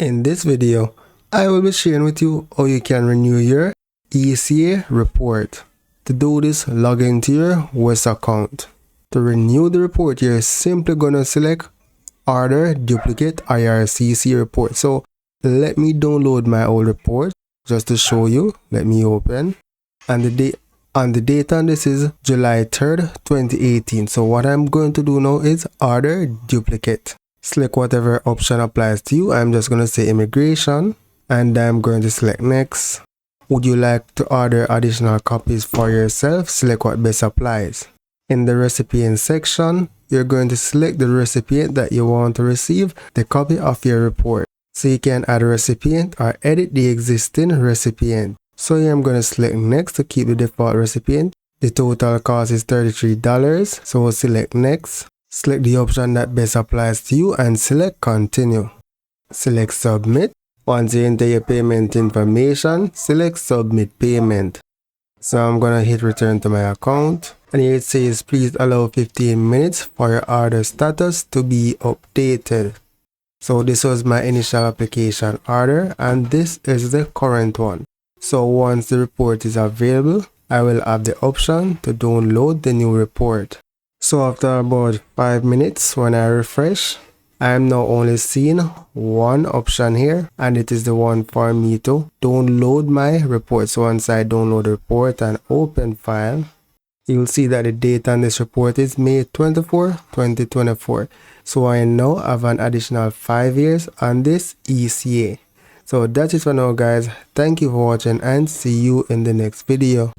In this video, I will be sharing with you how you can renew your ECA report. To do this, log into your WES account. To renew the report, you're simply going to select Order Duplicate IRCC Report. So let me download my old report just to show you. Let me open. And the date on this is July 3rd, 2018. So what I'm going to do now is Order Duplicate. Select whatever option applies to you. I'm just going to say immigration and I'm going to select next. Would you like to order additional copies for yourself? Select what best applies. In the recipient section, you're going to select the recipient that you want to receive the copy of your report. So you can add a recipient or edit the existing recipient. So here I'm going to select next to keep the default recipient. The total cost is $33. So we'll select next. Select the option that best applies to you and select continue. Select submit. Once you enter your payment information, select submit payment. So I'm going to hit return to my account. And here it says please allow 15 minutes for your order status to be updated. So this was my initial application order and this is the current one. So once the report is available, I will have the option to download the new report. So after about 5 minutes, when I refresh, I am now only seeing one option here, and it is the one for me to download my report. So once I download the report and open file, you'll see that the date on this report is May 24, 2024. So I now have an additional 5 years on this ECA. So that's it for now, guys. Thank you for watching and see you in the next video.